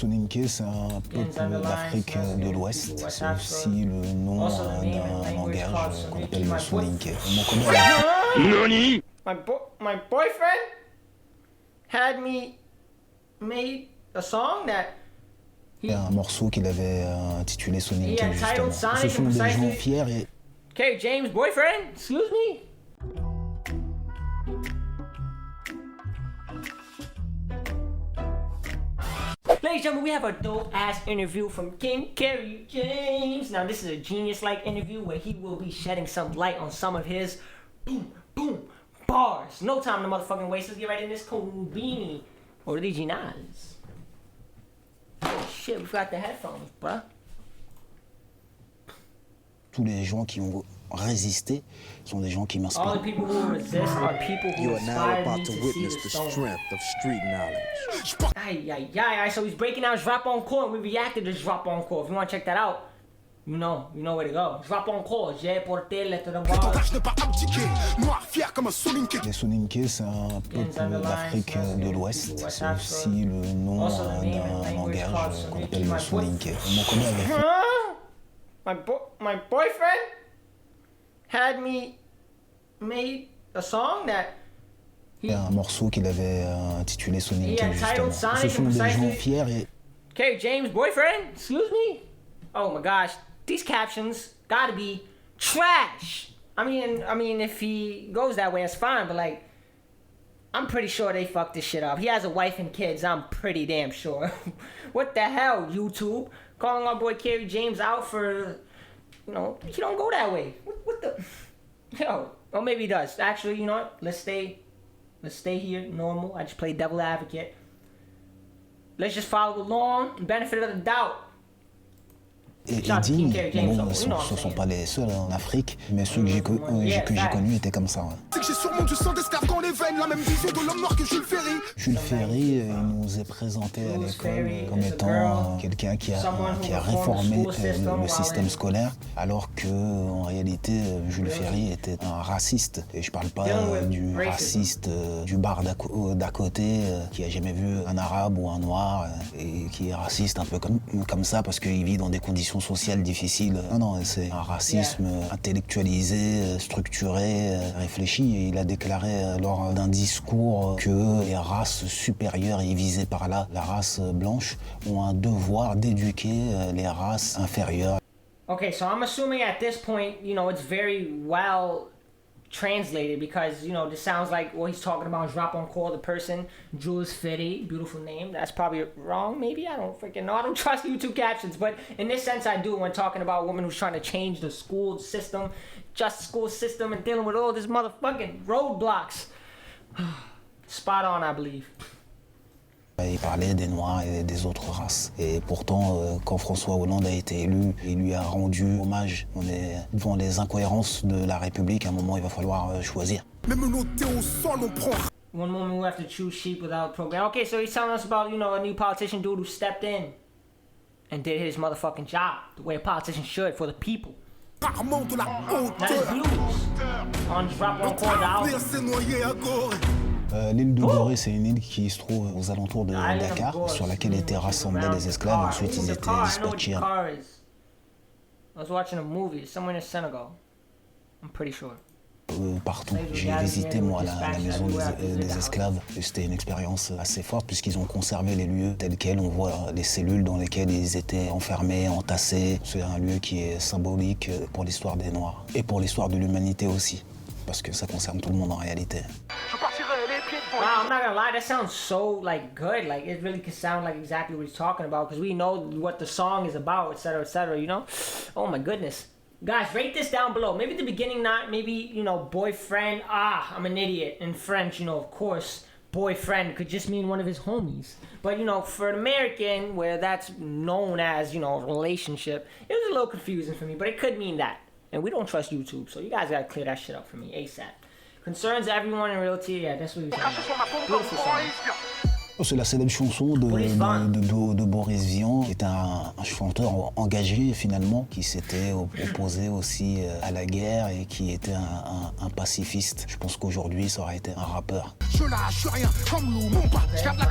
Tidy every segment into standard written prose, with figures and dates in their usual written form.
Soninké, c'est un peuple d'Afrique de l'Ouest. C'est aussi le nom d'un langage qu'on appelle le Soninké. NANI? My boyfriend had me made a song that Il y a un morceau qu'il avait intitulé Soninké, Yeah, justement. titled Sonic Ce sont des precisely. gens fiers et Okay, James, boyfriend, excuse me. Ladies and gentlemen, we have a dope ass interview from King Kerry James. Now, this is a genius like interview where he will be shedding some light on some of his boom, boom bars. No time to motherfucking waste. Let's get right in this Combini Originals. Oh shit, we forgot the headphones, bruh. tous les gens qui ont résisté sont des gens qui All m'inspirent. the people who resist are people who You are now inspire me about to to see witness the the stone. strength of street knowledge. Aye, aye, aye, aye. So he's breaking out Drop on Core, and we reacted to Drop on Core. If you want to check that out, you know where to go. Drop on Core, j'ai porté lettre de base. Courage ne pas abdiquer, noir fier comme un Soninké. Les Soninké, c'est un peuple d'Afrique de l'Ouest. C'est aussi le nom d'un langage qu'on appelle le Soninké. Mon collègue avait fait My boyfriend had me made a song that un morceau qu'il avait intitulé Soninké, Yeah, titled justement. Sonic Ce sont des gens precisely. fiers et Okay, James, boyfriend, excuse me. Oh my gosh, these captions gotta be trash. I mean, if he goes that way, it's fine. But like, I'm pretty sure they fucked this shit up. He has a wife and kids. I'm pretty damn sure. What the hell, YouTube? Calling our boy Kerry James out for, he don't go that way. What the? Yo, or maybe he does. Actually, you know what? Let's stay here, normal. I just play devil advocate. Let's just follow along, benefit of the doubt. dignes. James, Bon, you know what I'm ce ne sont saying. pas les seuls en Afrique, mais ceux que j'ai connus étaient comme ça. Ouais. C'est que j'ai sûrement du sang d'esclave dans les veines, la même vision de l'homme noir que Jules Ferry. Jules Ferry il nous est présenté à l'école comme étant quelqu'un qui a réformé le système scolaire, alors que en réalité Jules Ferry était un raciste. Et je parle pas du raciste du bar d'à côté qui a jamais vu un arabe ou un noir et qui est raciste un peu comme ça parce qu'il vit dans des conditions sociales difficiles. Non, c'est un racisme intellectualisé, structuré, réfléchi. Et il a déclaré lors d'un discours que les races supérieures, et visées par là la race blanche, ont un devoir d'éduquer les races inférieures. Okay, so I'm assuming at this point, it's very well translated because, this sounds like what he's talking about is Drop on Call, the person, Jules Ferry, beautiful name. That's probably wrong, maybe. I don't freaking know. I don't trust YouTube captions, but in this sense, I do when talking about a woman who's trying to change the school system, just school system, and dealing with all this motherfucking roadblocks. Spot on, I believe. Il parlait des Noirs et des autres races. Et pourtant, quand François Hollande a été élu, il lui a rendu hommage. On est devant les incohérences de la République. À un moment, il va falloir choisir. Même noté au sol, on prend One woman who have to choose sheep without program. Okay, so he's telling us about, a new politician dude who stepped in and did his motherfucking job the way a politician should for the people. rarement de la Now this hauteur. blues on Drop on Call the album. L'avenir s'est noyé à Gorée. L'île de Gorée, c'est une île qui se trouve aux alentours de Dakar, sur laquelle étaient rassemblés les esclaves. Ensuite, ils étaient dispatchés I was watching a movie somewhere in Senegal. I'm pretty sure. Partout. J'ai visité, moi, la maison des esclaves. Et c'était une expérience assez forte, puisqu'ils ont conservé les lieux tels quels. On voit les cellules dans lesquelles ils étaient enfermés, entassés. C'est un lieu qui est symbolique pour l'histoire des Noirs. Et pour l'histoire de l'humanité aussi. Parce que ça concerne tout le monde en réalité. Je partirai les pieds devant Wow, I'm not gonna lie, that sounds so good. Like it really could sound like exactly what he's talking about because we know what the song is about, etc., Oh my goodness. Guys, rate this down below. Maybe at the beginning not, maybe, boyfriend. I'm an idiot. In French, of course, boyfriend could just mean one of his homies. But, for an American, where that's known as, a relationship, it was a little confusing for me, but it could mean that. And we don't trust YouTube, so you guys gotta clear that shit up for me ASAP. Concerns everyone in realty, yeah, that's what he's saying. Caché sur ma pompe Beautiful comme song. Croix-Ispia. C'est la célèbre chanson de Boris Vian, qui est un chanteur engagé finalement, qui s'était opposé aussi à la guerre et qui était un pacifiste. Je pense qu'aujourd'hui, ça aurait été un rappeur. Je lâche rien comme Lumumba. Je garde la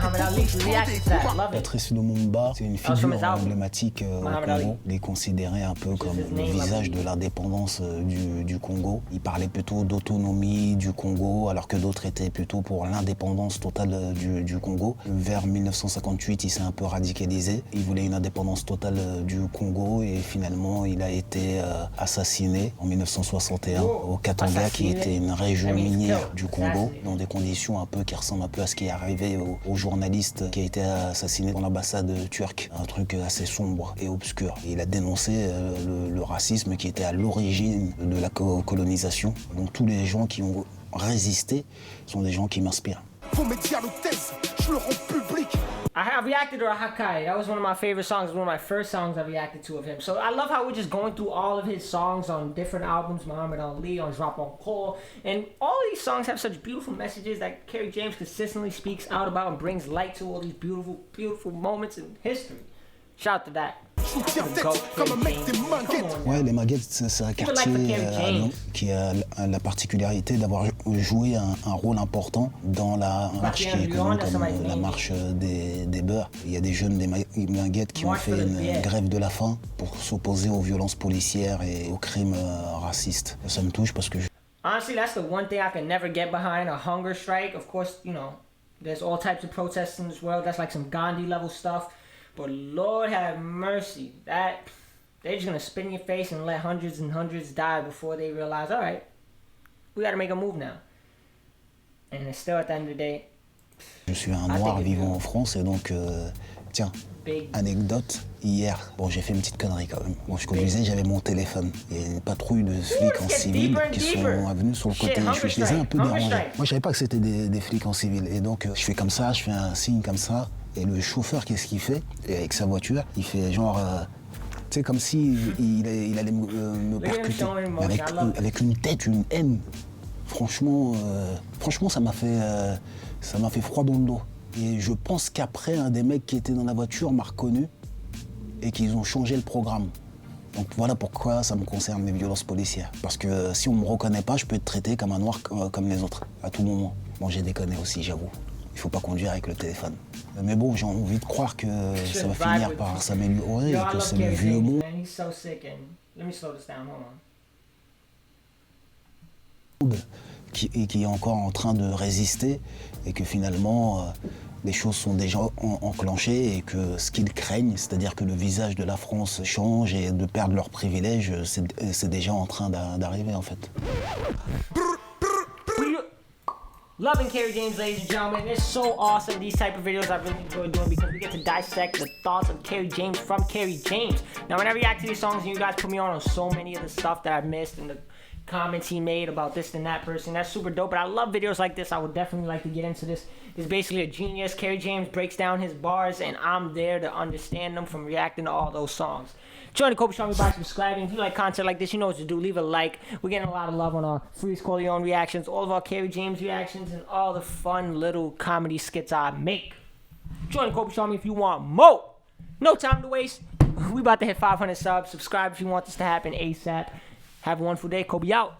tête Patrice Lumumba, c'est une figure emblématique au Congo. Il est considéré un peu comme le visage de l'indépendance du Congo. Il parlait plutôt d'autonomie du Congo, alors que d'autres étaient plutôt pour l'indépendance totale du Congo. Vers 1958, il s'est un peu radicalisé. Il voulait une indépendance totale du Congo et finalement, il a été assassiné en 1961 au Katanga, qui était une région minière du Congo, dans des conditions un peu qui ressemblent un peu à ce qui est arrivé au journaliste qui a été assassiné dans l'ambassade turque. Un truc assez sombre et obscur. Et il a dénoncé le racisme qui était à l'origine de la colonisation. Donc tous les gens qui ont résisté sont des gens qui m'inspirent. Vos médias le taisent, je le rends public. I reacted to Hakai. That was one of my favorite songs, one of my first songs I reacted to of him. So I love how we're just going through all of his songs on different albums, Muhammad Ali, on Drop on Call. And all of these songs have such beautiful messages that Kerry James consistently speaks out about and brings light to all these beautiful, beautiful moments in history. Shout out to that. Ouais, les Maguettes, c'est un quartier à Lyon qui a la particularité d'avoir joué un rôle important dans la marche qui est connue comme la marche des beurs. Il y a des jeunes des Maguettes qui ont fait une grève de la faim pour s'opposer aux violences policières et aux crimes racistes. Ça me touche parce que... Honestly, that's the one thing I can never get behind, a hunger strike. Of course, you know, there's all types of protests in this world. That's like some Gandhi level stuff. But Lord have mercy, that they're just gonna spit in your face and let hundreds and hundreds die before they realize, all right, we gotta make a move now. And it's still at the end of the day. Je suis un noir vivant en France et donc, tiens, anecdote, hier, bon j'ai fait une petite connerie quand même. Bon je conduisais, j'avais mon téléphone. Il y a une patrouille de flics en civil qui sont venus sur le côté. Je les ai un peu dérangés. Moi je savais pas que c'était des flics en civil. Et donc je fais comme ça, je fais un signe comme ça. Et le chauffeur, qu'est-ce qu'il fait? Et avec sa voiture, il fait genre... tu sais, comme si il allait me percuter. Avec une tête, une haine. Franchement, ça m'a fait froid dans le dos. Et je pense qu'après, un des mecs qui était dans la voiture m'a reconnu et qu'ils ont changé le programme. Donc voilà pourquoi ça me concerne, les violences policières. Parce que si on me reconnaît pas, je peux être traité comme un noir comme les autres, à tout moment. Bon, j'ai déconné aussi, j'avoue. Il faut pas conduire avec le téléphone. Mais bon, j'ai envie de croire que ça va finir par s'améliorer et que c'est le vieux monde qui est encore en train de résister et que finalement les choses sont déjà enclenchées et que ce qu'ils craignent, c'est-à-dire que le visage de la France change et de perdre leurs privilèges, c'est déjà en train d'arriver en fait. Loving Kerry James, ladies and gentlemen. It's so awesome. These type of videos I really enjoy doing because we get to dissect the thoughts of Kerry James from Kerry James. Now, when I react to these songs, and you guys put me on so many of the stuff that I missed and the comments he made about this and that person, that's super dope. But I love videos like this. I would definitely like to get into this. It's basically a genius. Kerry James breaks down his bars, and I'm there to understand them from reacting to all those songs. Join the Kobe Show by subscribing. If you like content like this, you know what to do. Leave a like. We're getting a lot of love on our Freeze Corleone reactions, all of our Kerry James reactions, and all the fun little comedy skits I make. Join the Kobe Show if you want more. No time to waste. We about to hit 500 subs. Subscribe if you want this to happen ASAP. Have a wonderful day. Kobe out.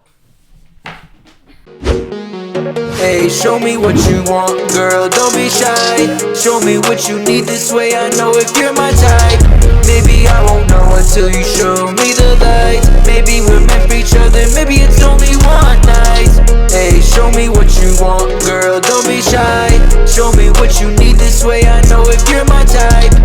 Hey, show me what you want, girl, don't be shy. Show me what you need, this way I know if you're my type. Maybe I won't know until you show me the light. Maybe we're meant for each other, maybe it's only one night. Hey, show me what you want, girl, don't be shy. Show me what you need, this way I know if you're my type.